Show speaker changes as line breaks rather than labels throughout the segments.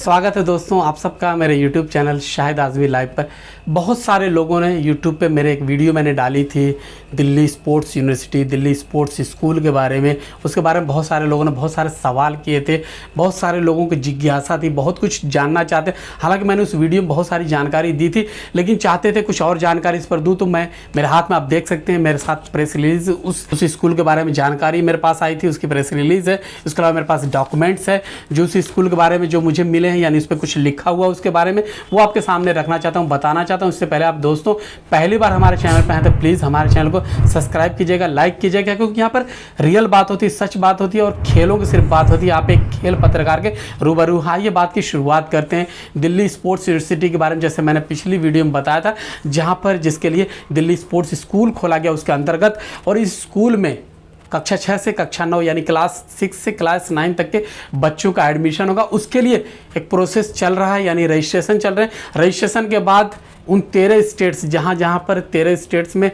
स्वागत है दोस्तों आप सबका मेरे YouTube channel Shahid Azmi live पर। बहुत सारे लोगों ने YouTube पे मेरे एक वीडियो मैंने डाली थी Delhi sports university, Delhi sports school के बारे में। उसके बारे में बहुत सारे लोगों ने बहुत सारे सवाल किए थे, बहुत सारे लोगों की जिज्ञासा थी, बहुत कुछ जानना चाहते। हालांकि मैंने उस वीडियो में बहुत सारी जानकारी दी थी, लेकिन चाहते थे कुछ और जानकारी इस पर दूँ। तो मैं मेरे हाथ में आप देख सकते हैं, मेरे साथ प्रेस रिलीज़ उस स्कूल के बारे में जानकारी मेरे पास आई थी, उसकी प्रेस रिलीज़ है। उसके अलावा मेरे पास डॉक्यूमेंट्स है जो उस स्कूल के बारे में जो मुझे मिले हैं, यानी उस पर कुछ लिखा हुआ उसके बारे में, वो आपके सामने रखना चाहता हूँ, बताना चाहता हूँ। इससे पहले आप दोस्तों पहली बार हमारे चैनल पर हैं तो प्लीज़ हमारे चैनल को सब्सक्राइब कीजिएगा, लाइक कीजिएगा, क्योंकि यहाँ पर रियल बात होती है, सच बात होती है और खेलों की सिर्फ बात होती है। आप एक खेल पत्रकार के रूबरू। हाँ, ये बात की शुरुआत करते हैं दिल्ली स्पोर्ट्स यूनिवर्सिटी के बारे में। जैसे मैंने पिछली वीडियो में बताया था, जहाँ पर जिसके लिए दिल्ली स्पोर्ट्स स्कूल खोला गया उसके अंतर्गत, और इस स्कूल में कक्षा 6 से कक्षा 9 यानी क्लास 6 से क्लास 9 तक के बच्चों का एडमिशन होगा। उसके लिए एक प्रोसेस चल रहा है, यानी रजिस्ट्रेशन चल रहे हैं। रजिस्ट्रेशन के बाद उन 13 स्टेट्स जहाँ पर 13 स्टेट्स में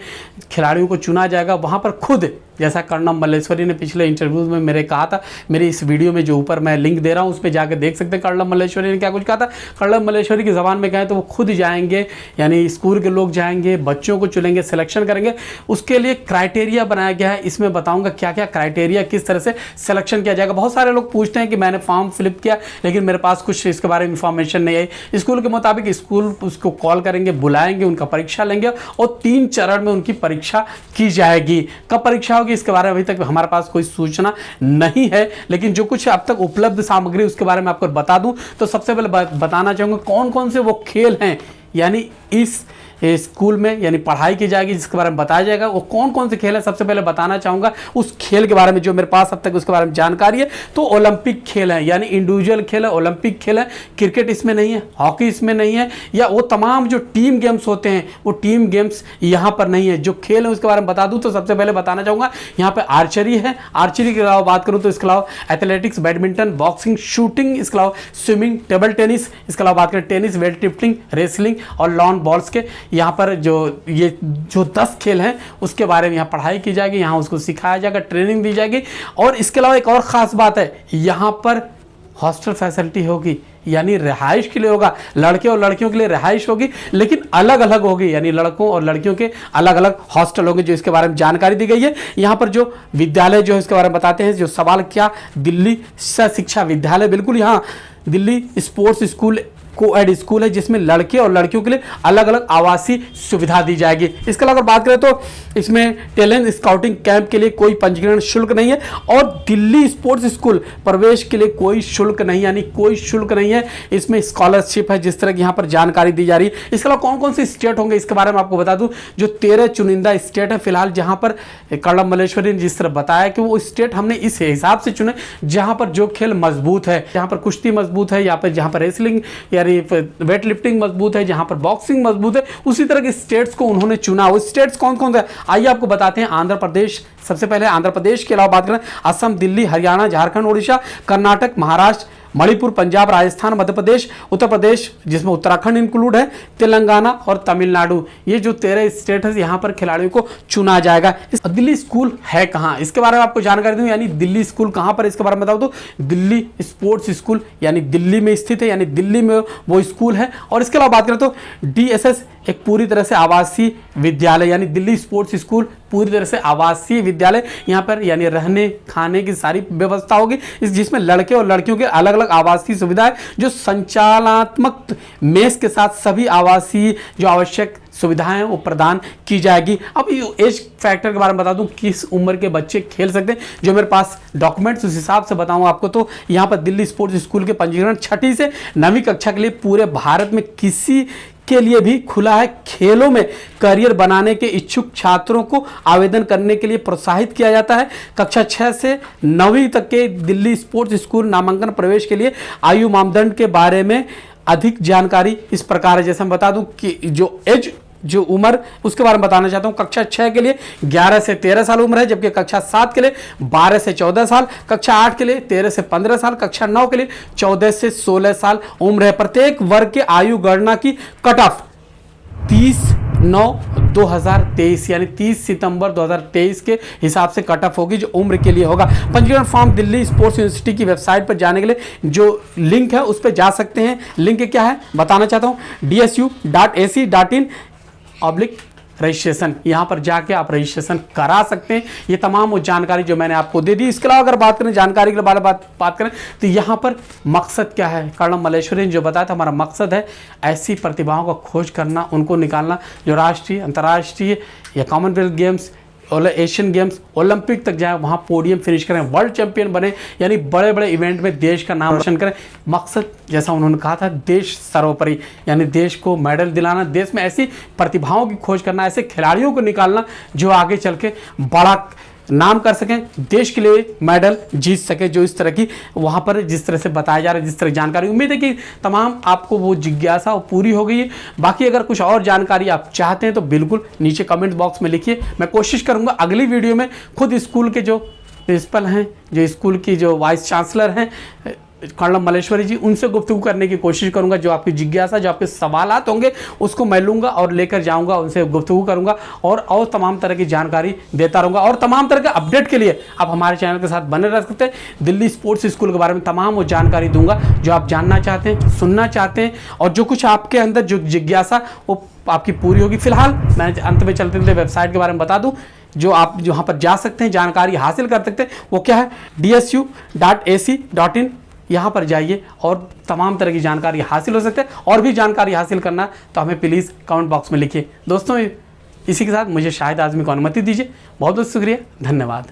खिलाड़ियों को चुना जाएगा, वहाँ पर खुद जैसा कर्णम मल्लेश्वरी ने पिछले इंटरव्यूज़ में मेरे कहा था, मेरी इस वीडियो में जो ऊपर मैं लिंक दे रहा हूँ उस पर जाकर देख सकते हैं कर्णम मल्लेश्वरी ने क्या कुछ कहा था। कर्णम मल्लेश्वरी की ज़बान में कहें तो वो खुद जाएंगे, यानी स्कूल के लोग जाएंगे, बच्चों को चुनेंगे, सिलेक्शन करेंगे। उसके लिए क्राइटेरिया बनाया गया है। इसमें बताऊँगा क्या क्या क्राइटेरिया, किस तरह से सिलेक्शन किया जाएगा। बहुत सारे लोग पूछते हैं कि मैंने फॉर्म फिलअप किया लेकिन मेरे पास कुछ इसके बारे में इंफॉर्मेशन नहीं आई। स्कूल के मुताबिक स्कूल उसको कॉल करेंगे, बुलाएंगे, उनका परीक्षा लेंगे और 3 चरण में उनकी परीक्षा की जाएगी। कब परीक्षा होगी इसके बारे में अभी तक हमारे पास कोई सूचना नहीं है, लेकिन जो कुछ अब तक उपलब्ध सामग्री उसके बारे में आपको बता दूं तो सबसे पहले बताना चाहूँगा कौन कौन से वो खेल हैं, यानी इस स्कूल में यानी पढ़ाई की जाएगी जिसके बारे में बताया जाएगा। वो कौन कौन से खेल हैं सबसे पहले बताना चाहूँगा। उस खेल के बारे में जो मेरे पास अब तक उसके बारे में जानकारी है, तो ओलंपिक खेल है, यानी इंडिविजुअल खेल है, ओलंपिक खेल है। क्रिकेट इसमें नहीं है, हॉकी इसमें नहीं है, या वो तमाम जो टीम गेम्स होते हैं वो टीम गेम्स यहाँ पर नहीं है। जो खेल है उसके बारे में बता दूँ तो सबसे पहले बताना चाहूँगा यहाँ पर आर्चरी है। आर्चरी के अलावा बात करूँ तो इसके अलावा एथलेटिक्स, बैडमिंटन, बॉक्सिंग, शूटिंग, इसके अलावा स्विमिंग, टेबल टेनिस, इसके अलावा बात करें टेनिस, वेट लिफ्टिंग, रेसलिंग और लॉन बॉल्स के यहाँ पर जो 10 खेल हैं उसके बारे में यहाँ पढ़ाई की जाएगी, यहाँ उसको सिखाया जाएगा, ट्रेनिंग दी जाएगी। और इसके अलावा एक और ख़ास बात है, यहाँ पर हॉस्टल फैसिलिटी होगी, यानी रिहाइश के लिए होगा। लड़के और लड़कियों के लिए रिहाइश होगी, लेकिन अलग अलग होगी, यानी लड़कों और लड़कियों के अलग अलग हॉस्टल होंगे, जो इसके बारे में जानकारी दी गई है। यहाँ पर जो विद्यालय जो है इसके बारे में बताते हैं। जो सवाल क्या, दिल्ली शिक्षा विद्यालय, बिल्कुल यहाँ Delhi sports school coed school है जिसमें लड़के और लड़कियों के लिए अलग अलग आवासीय सुविधा दी जाएगी। इसके अलावा बात करें तो इसमें टैलेंट स्काउटिंग कैंप के लिए कोई पंजीकरण शुल्क नहीं है, और दिल्ली स्पोर्ट्स स्कूल प्रवेश के लिए कोई शुल्क नहीं, यानी कोई शुल्क नहीं है। इसमें स्कॉलरशिप है, जिस तरह की यहाँ पर जानकारी दी जा रही है। इसके अलावा कौन कौन से स्टेट होंगे इसके बारे में आपको बता दूँ। जो 13 चुनिंदा स्टेट है फिलहाल, जहाँ पर कर्णम मल्लेश्वरी ने जिस तरह बताया कि वो स्टेट हमने इस हिसाब से चुने जहाँ पर जो खेल मजबूत है, जहाँ पर कुश्ती मजबूत है, यहाँ पर जहाँ पर रेसलिंग या वेट लिफ्टिंग मजबूत है, जहां पर बॉक्सिंग मजबूत है, उसी तरह के स्टेट्स को उन्होंने चुना। वो स्टेट्स कौन कौन से, आइए आपको बताते हैं। आंध्र प्रदेश, सबसे पहले आंध्र प्रदेश के अलावा बात करें असम, दिल्ली, हरियाणा, झारखंड, उड़ीसा, कर्नाटक, महाराष्ट्र, मणिपुर, पंजाब, राजस्थान, मध्य प्रदेश, उत्तर प्रदेश जिसमें उत्तराखंड इंक्लूड है, तेलंगाना और तमिलनाडु। ये जो 13 स्टेट है यहाँ पर खिलाड़ियों को चुना जाएगा। दिल्ली स्कूल है कहाँ इसके बारे में आपको जानकारी दूँ, यानी दिल्ली स्कूल कहाँ पर इसके बारे में बताऊँ तो दिल्ली स्पोर्ट्स स्कूल यानी दिल्ली में स्थित है, यानी दिल्ली में वो स्कूल है। और इसके अलावा बात करें तो DSS एक पूरी तरह से आवासीय विद्यालय, यानी दिल्ली स्पोर्ट्स स्कूल पूरी तरह से आवासीय विद्यालय। यहाँ पर यानी रहने खाने की सारी व्यवस्था होगी, जिसमें लड़के और लड़कियों के अलग अलग आवासीय सुविधाएं, जो संचालनात्मक मेस के साथ सभी आवासीय जो आवश्यक सुविधाएं वो प्रदान की जाएगी। अब एज फैक्टर के बारे में बता दूं, किस उम्र के बच्चे खेल सकते हैं। जो मेरे पास डॉक्यूमेंट्स उस हिसाब से बताऊं आपको, तो यहाँ पर दिल्ली स्पोर्ट्स स्कूल के पंजीकरण 6ठी से 9वीं कक्षा के लिए पूरे भारत में किसी के लिए भी खुला है। खेलों में करियर बनाने के इच्छुक छात्रों को आवेदन करने के लिए प्रोत्साहित किया जाता है। कक्षा 6 से 9वीं तक के दिल्ली स्पोर्ट्स स्कूल नामांकन प्रवेश के लिए आयु मापदंड के बारे में अधिक जानकारी इस प्रकार है। जैसे मैं बता दूं कि जो उम्र उसके बारे में बताना चाहता हूं। कक्षा 6 के लिए 11 से 13 साल उम्र है, जबकि कक्षा 7 के लिए 12 से 14 साल, कक्षा 8 के लिए 13 से 15 साल, कक्षा 9 के लिए 14 से 16 साल उम्र है। प्रत्येक वर्ग के आयु गणना की कट ऑफ 30/9 2023 यानी 30 सितंबर 2023 के हिसाब से कट ऑफ होगी, जो उम्र के लिए होगा। पंजीकरण फॉर्म दिल्ली स्पोर्ट्स यूनिवर्सिटी की वेबसाइट पर जाने के लिए जो लिंक है उस पर जा सकते हैं। लिंक क्या है बताना चाहता हूँ, dsu.ac.in/रजिस्ट्रेशन। यहाँ पर जाके आप रजिस्ट्रेशन करा सकते हैं। ये तमाम वो जानकारी जो मैंने आपको दे दी। इसके अलावा अगर बात करें जानकारी के बारे में बात करें तो यहाँ पर मकसद क्या है, कर्नल मल्लेश्वरी ने जो बताया था, हमारा मकसद है ऐसी प्रतिभाओं का खोज करना, उनको निकालना जो राष्ट्रीय, अंतर्राष्ट्रीय या Commonwealth games, Asian games, Olympic तक जाए, वहाँ पोडियम फिनिश करें, वर्ल्ड चैंपियन बने, यानी बड़े बड़े इवेंट में देश का नाम रोशन करें। मकसद जैसा उन्होंने कहा था, देश सर्वोपरि, यानी देश को मेडल दिलाना, देश में ऐसी प्रतिभाओं की खोज करना, ऐसे खिलाड़ियों को निकालना जो आगे चल के बड़ा नाम कर सकें, देश के लिए मेडल जीत सके, जो इस तरह की वहाँ पर जिस तरह से बताया जा रहा है, जिस तरह जानकारी। उम्मीद है कि तमाम आपको वो जिज्ञासा वो पूरी हो गई है। बाकी अगर कुछ और जानकारी आप चाहते हैं तो बिल्कुल नीचे कमेंट बॉक्स में लिखिए। मैं कोशिश करूँगा अगली वीडियो में खुद स्कूल के जो प्रिंसिपल हैं, जो स्कूल की जो वाइस चांसलर हैं कर्नल मल्लेश्वरी जी, उनसे गुफ्तगू करने की कोशिश करूंगा। जो आपकी जिज्ञासा, जो आपके सवालात होंगे उसको मैं लूँगा और लेकर जाऊंगा, उनसे गुफ्तगू करूंगा और तमाम तरह की जानकारी देता रहूंगा। और तमाम तरह के अपडेट के लिए आप हमारे चैनल के साथ बने रह सकते हैं। दिल्ली स्पोर्ट्स स्कूल के बारे में तमाम वो जानकारी दूंगा जो आप जानना चाहते हैं, सुनना चाहते हैं, और जो कुछ आपके अंदर जो जिज्ञासा वो आपकी पूरी होगी। फिलहाल मैं अंत में चलते चलते वेबसाइट के बारे में बता दूँ जो आप जहाँ पर जा सकते हैं, जानकारी हासिल कर सकते हैं। वो क्या है, dsu.ac.in। यहाँ पर जाइए और तमाम तरह की जानकारी हासिल हो सकते हैं। और भी जानकारी हासिल करना तो हमें प्लीज़ कमेंट बॉक्स में लिखिए। दोस्तों इसी के साथ मुझे शाहिद आज़मी को अनुमति दीजिए। बहुत बहुत शुक्रिया, धन्यवाद।